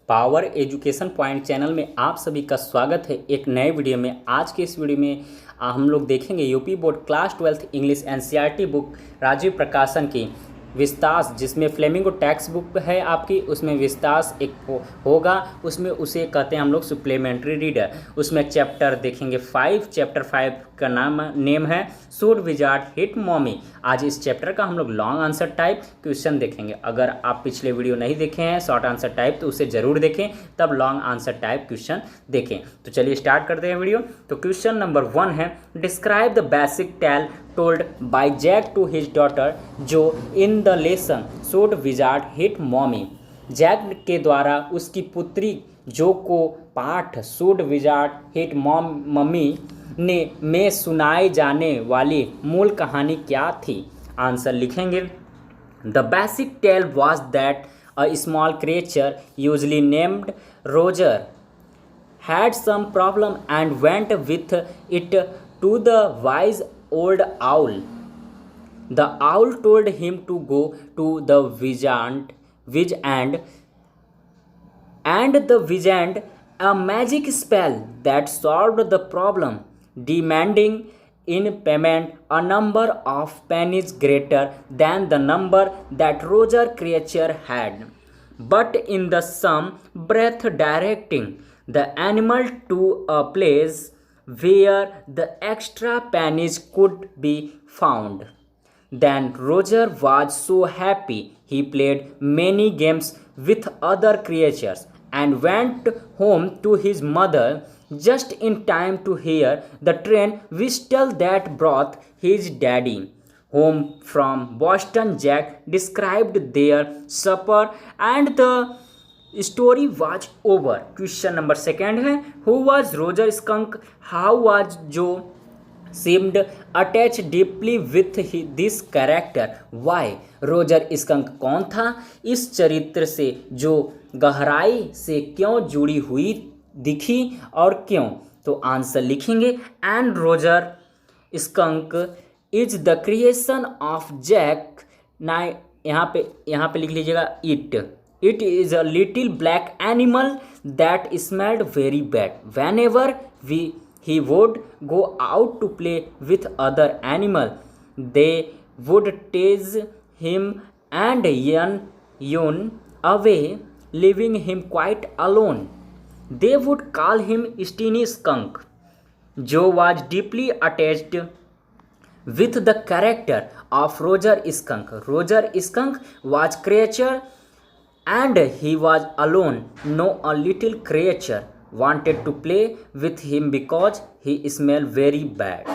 Power education point channel में आप सभी का स्वागत है एक नए वीडियो में। आज के इस वीडियो में हम लोग देखेंगे UP board class 12th English NCERT book Rajiv Prakashan की विस्तास, जिसमें फ्लेमिंगो टेक्स्ट बुक है आपकी, उसमें विस्तास एक होगा, उसमें उसे कहते हैं हम लोग सप्लीमेंट्री रीडर। उसमें चैप्टर देखेंगे 5, चैप्टर 5 का नेम है शूड विजार्ड हिट मॉमी। आज इस चैप्टर का हम लोग लॉन्ग आंसर टाइप क्वेश्चन देखेंगे। अगर आप पिछले वीडियो नहीं देखे हैं शॉर्ट आंसर टाइप तो उसे ज़रूर देखें, तब लॉन्ग आंसर टाइप क्वेश्चन देखें। तो चलिए स्टार्ट करते हैं वीडियो। तो क्वेश्चन नंबर 1 है describe the basic tale told by Jack to his daughter Jo in the lesson should wizard hit mommy. Jack के द्वारा उसकी पुत्री जो को पाठ शूड विजार्ड हिट मम्मी ने में सुनाई जाने वाली मूल कहानी क्या थी? आंसर लिखेंगे। The basic tale was that a small creature usually named Roger had some problem and went with it to the wise old owl. The owl told him to go to the wizard and the wizard a magic spell that solved the problem, demanding in payment a number of pennies greater than the number that Roger creature had, but in the same breath directing the animal to a place where the extra pennies could be found. Then Roger was so happy he played many games with other creatures and went home to his mother just in time to hear the train whistle that brought his daddy home from Boston. Jack described their supper and the story was over. Question number 2 है who was Roger Skunk, how was Jo seemed attach deeply with this character, why. Roger Skunk कौन था, इस चरित्र से जो गहराई से क्यों जुड़ी हुई दिखी और क्यों? तो आंसर लिखेंगे and Roger skunk is the creation of Jack ना। यहाँ पे लिख लीजिएगा It is a little black animal that smelled very bad. Whenever he would go out to play with other animals, they would tease him and yawn away, leaving him quite alone. They would call him Steenie Skunk. Joe was deeply attached with the character of Roger Skunk. Roger Skunk was creature and he was alone. No, a little creature wanted to play with him because he smelled very bad.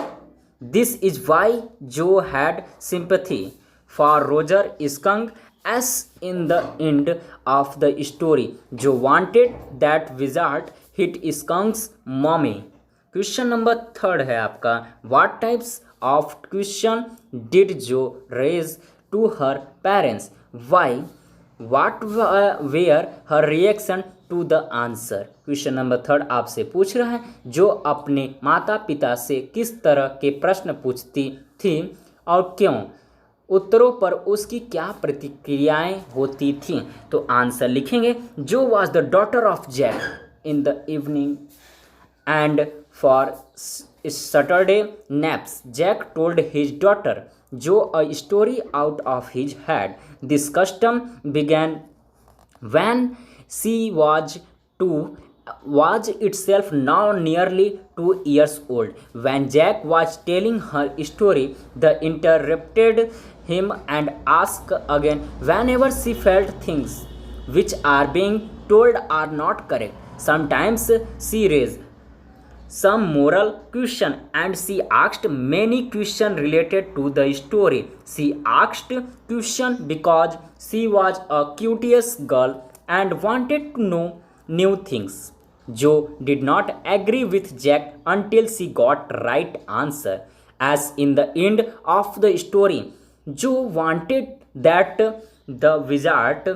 This is why Joe had sympathy for Roger Skunk. As in the end of the story, Joe wanted that wizard hit Skunk's mommy. Question number 3 है आपका what types of question did Joe raise to her parents? Why? What were her reaction to the answer? Question number 3 आपसे पूछ रहा है जो अपने माता पिता से किस तरह के प्रश्न पूछती थी और क्यों, उत्तरों पर उसकी क्या प्रतिक्रियाएं होती थीं? तो आंसर लिखेंगे जो was the daughter of Jack in the evening and for Saturday naps, Jack told his daughter Joe a story out of his head. This custom began when she was itself now nearly 2 years old. When Jack was telling her story, the interrupted him and asked again whenever she felt things which are being told are not correct. Sometimes she raised some moral question and she asked many questions related to the story. She asked question because she was a curious girl and wanted to know new things. Joe did not agree with Jack until she got right answer. As in the end of the story, Joe wanted that the wizard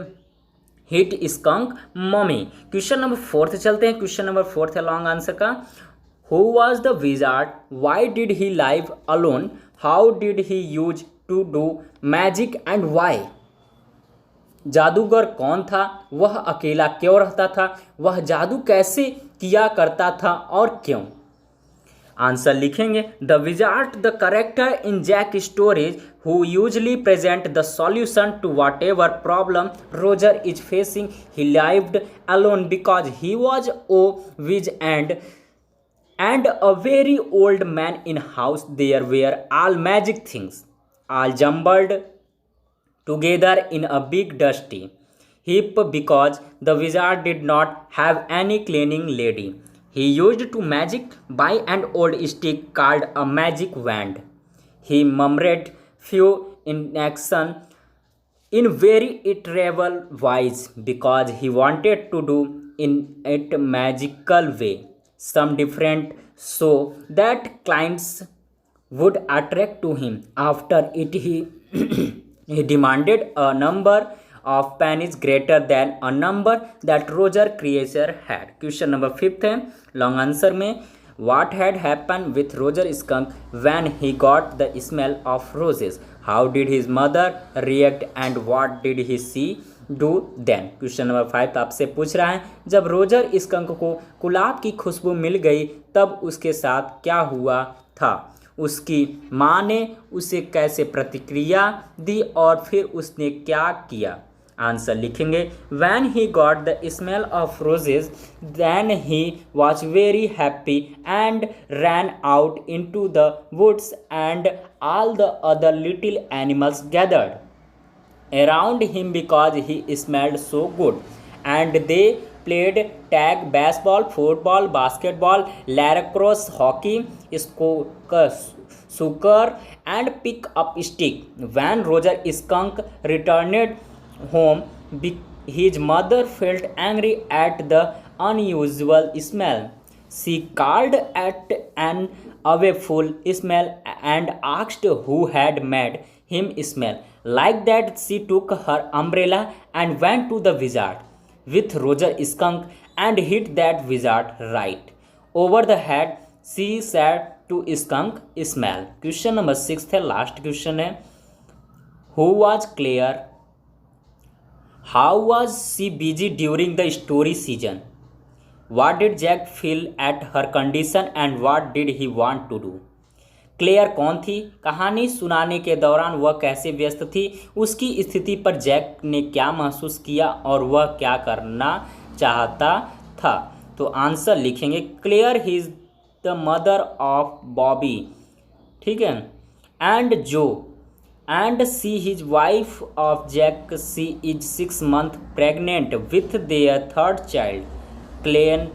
hit skunk mommy. Question number 4 चलते हैं। Question number 4 है long answer का Who was the wizard? Why did he live alone? How did he use to do magic and why? जादूगर कौन था, वह अकेला क्यों रहता था, वह जादू कैसे किया करता था और क्यों। आंसर लिखेंगे the wizard the character in Jack stories who usually present the solution to whatever problem Roger is facing. He lived alone because he was ओ विज and a very old man in house. There were all magic things all jumbled together in a big dusty heap because the wizard did not have any cleaning lady. He used to magic by an old stick called a magic wand. He murmured few in action in very iterable voice because he wanted to do in it magical way some different so that clients would attract to him. After it he he demanded a number of pennies greater than a number that Roger Creature had. Question number 5 है long answer में what had happened with Roger Skunk when he got the smell of roses? How did his mother react and what did he see do then. Question number 5 आपसे पूछ रहा है जब Roger skunk को गुलाब की खुशबू मिल गई तब उसके साथ क्या हुआ था, उसकी माँ ने उसे कैसे प्रतिक्रिया दी और फिर उसने क्या किया। आंसर लिखेंगे when he got the smell of roses then he was very happy and ran out into the woods and all the other little animals gathered around him because he smelled so good, and they played tag, baseball, football, basketball, lacrosse, hockey, snooker and pick up stick. When Roger Skunk returned home, his mother felt angry at the unusual smell. She called at an awful smell and asked who had made him smell like that. She took her umbrella and went to the wizard with Roger Skunk and hit that wizard right over the head. She said to Skunk, smell. Question number 6 है, last question है who was Claire? How was she busy during the story season? What did Jack feel at her condition and what did he want to do? Claire कौन थी, कहानी सुनाने के दौरान वह कैसे व्यस्त थी, उसकी स्थिति पर जैक ने क्या महसूस किया और वह क्या करना चाहता था। तो आंसर लिखेंगे Claire she is the mother of Bobby, ठीक है, and Jo and she his wife of Jack. She is 6 months pregnant with their 3rd child. Claire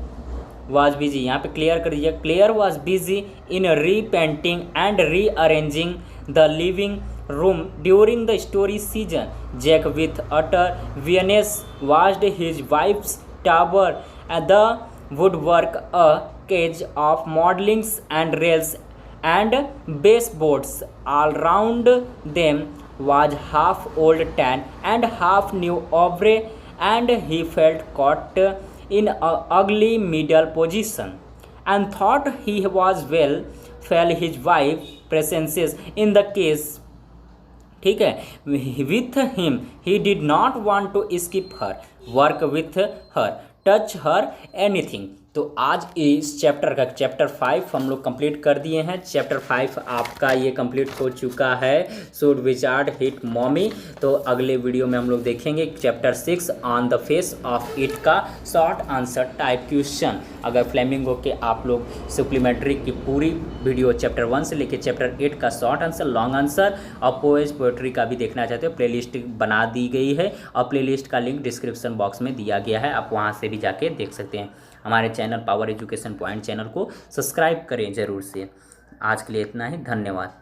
was busy, यहाँ पे क्लियर कर दीजिए. Claire was busy in repainting and rearranging the living room during the story season. Jack with utter weariness watched his wife's tower and the woodwork, a cage of modelings and rails and baseboards all round them was half old tan and half new ombre, and he felt caught in an ugly middle position and thought he was well felt his wife presences in the case, ठीक है, with him he did not want to skip her, work with her, touch her, anything. तो आज इस chapter का chapter 5 हम लोग complete कर दिए हैं. चैप्टर 5 आपका ये कंप्लीट हो चुका है, शुड विजार्ड हिट मॉमी. तो अगले वीडियो में हम लोग देखेंगे chapter 6 on the face of it का शॉर्ट आंसर टाइप क्वेश्चन. अगर फ्लेमिंगो के आप लोग सप्लीमेंट्री की पूरी वीडियो चैप्टर 1 से लेकर चैप्टर 8 का शॉर्ट आंसर, लॉन्ग आंसर और पोएट्री का भी देखना चाहते हो, प्लेलिस्ट बना दी गई है और प्लेलिस्ट का लिंक डिस्क्रिप्शन बॉक्स में दिया गया है, आप वहाँ से भी जाके देख सकते हैं. हमारे channel power education point channel को सब्सक्राइब करें ज़रूर से. आज के लिए इतना ही, धन्यवाद.